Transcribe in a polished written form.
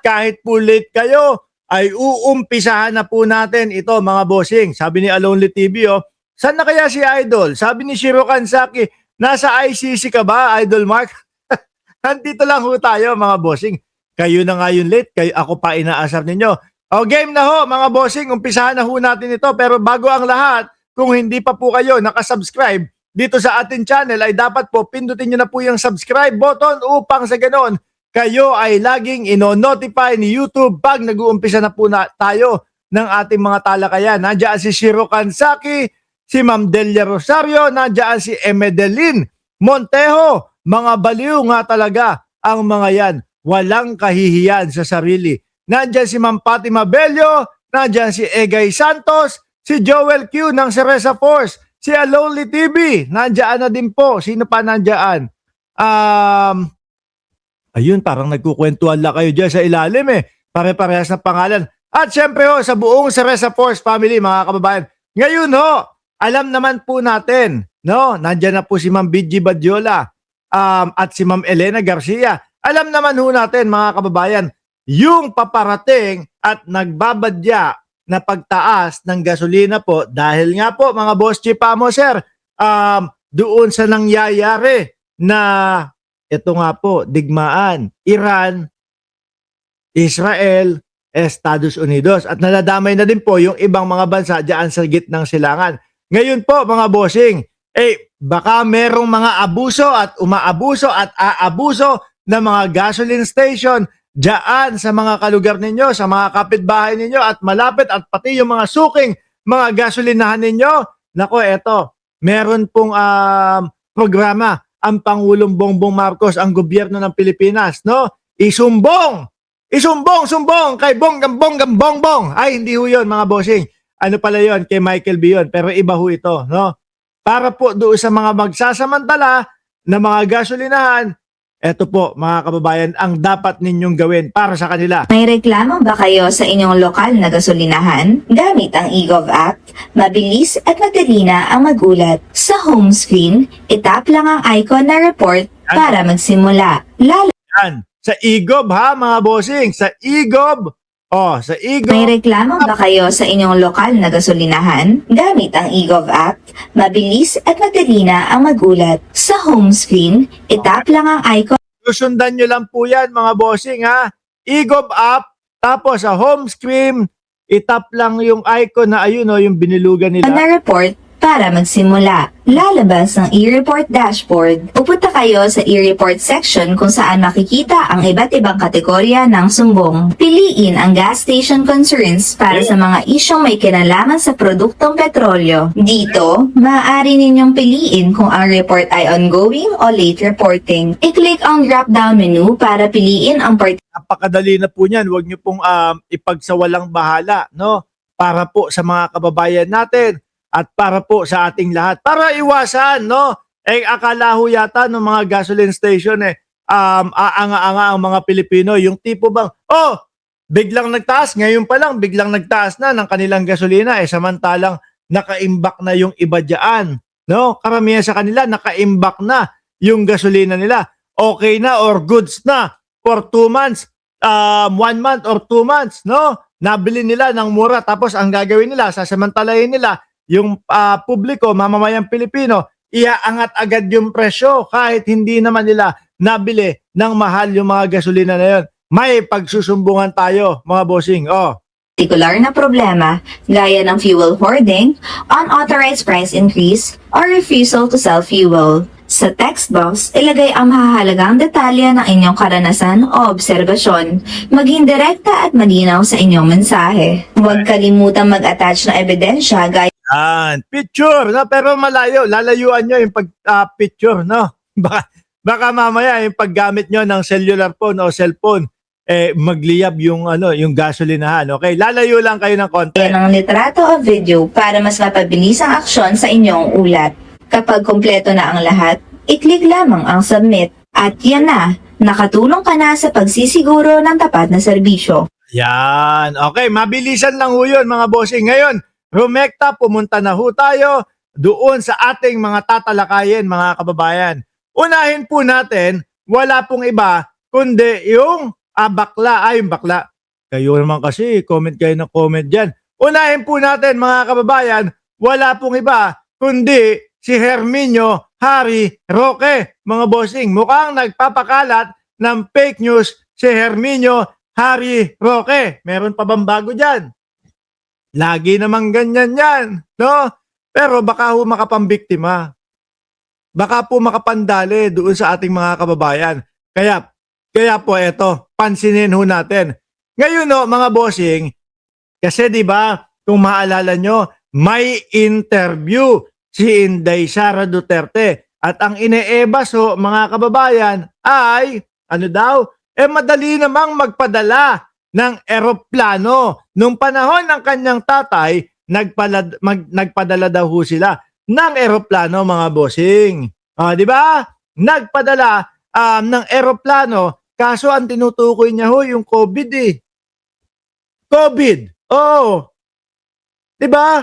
kahit po late kayo, ay uumpisahan na po natin ito mga bossing. Sabi ni Alonly TV, oh, saan na kaya si Idol? Sabi ni Shiro Kansaki, nasa ICC ka ba, Idol Mark? Nandito lang ho tayo mga bossing. Kayo na nga yung late, kayo, ako pa inaasar ninyo. O game na ho mga bossing, umpisahan na ho natin ito. Pero bago ang lahat, kung hindi pa po kayo nakasubscribe dito sa ating channel, ay dapat po pindutin nyo na po yung subscribe button upang sa ganon, kayo ay laging ino-notify ni YouTube pag nag-uumpisa na po na tayo ng ating mga talakayan. Nandiyan si Shiro Kansaki, si Ma'am Delia Rosario, nandiyan si Emedelin Montejo. Mga baliw nga talaga ang mga yan. Walang kahihiyan sa sarili. Nandiyan si Ma'am Fatima Bello, nandiyan si Egay Santos, si Joel Q ng Cereza Force, si Alonly TV, nandiyan na din po. Sino pa nandiyan? Ayun, parang nagkukwentuhan lang kayo dyan sa ilalim eh. Pare-parehas na pangalan. At syempre ho, sa buong Cereza Force family, mga kababayan. Ngayon ho, alam naman po natin, no? Nandyan na po si Ma'am BG Badiola at si Ma'am Elena Garcia. Alam naman ho natin, mga kababayan, yung paparating at nagbabadya na pagtaas ng gasolina po, dahil nga po, mga boss chipamo, sir, doon sa nangyayari na ito nga po, digmaan, Iran, Israel, Estados Unidos. At nadadamay na din po yung ibang mga bansa dyan sa gitnang silangan. Ngayon po mga bossing, baka merong mga abuso at umaabuso at aabuso ng mga gasoline station dyan sa mga kalugar ninyo, sa mga kapitbahay ninyo at malapit at pati yung mga suking mga gasolinahan ninyo. Nako, eto, meron pong programa ang Pangulong Bongbong Marcos, ang gobyerno ng Pilipinas, no? Isumbong kay Bongbong. Ay, hindi ho yun, mga bossing. Ano pala yun? Kay Michael B. yun. Pero iba ho ito, no? Para po doon sa mga magsasamantala na mga gasolinahan, eto po, mga kababayan, ang dapat ninyong gawin para sa kanila. May reklamo ba kayo sa inyong lokal na gasolinahan? Gamit ang eGov app, mabilis at madali na ang magulat. Sa home screen, itap lang ang icon na report para magsimula. Yan. Sa eGov ha, mga bossing. Sa eGov. Sa eGov. May reklamo ba kayo sa inyong lokal na gasolinahan? Gamit ang eGov app, mabilis at madali na ang magulat. Sa home screen, itap lang ang icon Susundan nyo lang po yan, mga bossing ha. eGov app, tapos sa home screen, itap lang yung icon na ayun o, yung binilugan nila. na report para magsimula. Lalabas ng e-report dashboard. Pupunta kayo sa e-report section kung saan makikita ang iba't ibang kategorya ng sumbong. Piliin ang gas station concerns para sa mga isyong may kinalaman sa produktong petrolyo. Dito, maaari ninyong piliin kung ang report ay ongoing o late reporting. I-click ang drop-down menu para piliin ang Napakadali na po niyan. Huwag nyo pong ipagsawalang bahala, no? Para po sa mga kababayan natin at para po sa ating lahat. Para iwasan, no? Akala ho yata ng mga gasoline station aanga-anga ang mga Pilipino. Yung tipo bang, biglang nagtaas, ngayon pa lang, biglang nagtaas na ng kanilang gasolina. Samantalang nakaimbak na yung iba dyan. No? Karamihan sa kanila, nakaimbak na yung gasolina nila. Okay na or goods na for 2 months, 1 month or 2 months, no? Nabili nila ng mura tapos ang gagawin nila, sasamantalahin nila yung publiko, mamamayang Pilipino, iaangat agad yung presyo kahit hindi naman nila nabili ng mahal yung mga gasolina na yun. May pagsusumbungan tayo, mga bossing. partikular na problema gaya ng fuel hoarding, unauthorized price increase, or refusal to sell fuel. Sa text box, ilagay ang mahahalagang detalye ng inyong karanasan o obserbasyon. Maging direkta at malinaw sa inyong mensahe. Huwag kalimutang mag-attach ng ebidensya gaya Picture, no? Pero malayo, lalayuan nyo yung picture, no? Baka mamaya yung paggamit nyo ng cellular phone o cellphone, magliyab yung gasolinahan. Okay, lalayo lang kayo ng konti. ng litrato o video para mas mapabilis ang aksyon sa inyong ulat. Kapag kumpleto na ang lahat, i-click lamang ang submit. At yan na, nakatulong ka na sa pagsisiguro ng tapat na serbisyo. Yan. Okay, mabilisan lang ho yun, mga bossing. Ngayon, rumekta, pumunta na ho tayo doon sa ating mga tatalakayin, mga kababayan. Unahin po natin, wala pong iba, kundi yung bakla. Ay, yung bakla. Kayo naman kasi, comment kayo ng comment dyan. Unahin po natin mga kababayan, wala pong iba kundi si Herminio Harry Roque. Mga bossing, mukhang nagpapakalat ng fake news si Herminio Harry Roque. Meron pa bang bago dyan? Lagi namang ganyan yan, no? Pero baka ho makapambiktima. Baka po makapandali doon sa ating mga kababayan. Kaya po eto, pansinin ho natin. Ngayon no, mga bossing, kasi 'di ba, kung maalala nyo, may interview si Inday Sara Duterte at ang ine-ebas ho, mga kababayan, ay ano daw? Madali namang magpadala ng eroplano. Nung panahon ng kanyang tatay, nagpadala daw ho sila ng eroplano, mga bossing. 'Di ba? Nagpadala ng eroplano, kaso ang tinutukoy niya ho yung COVID eh. COVID. Oh. 'Di ba?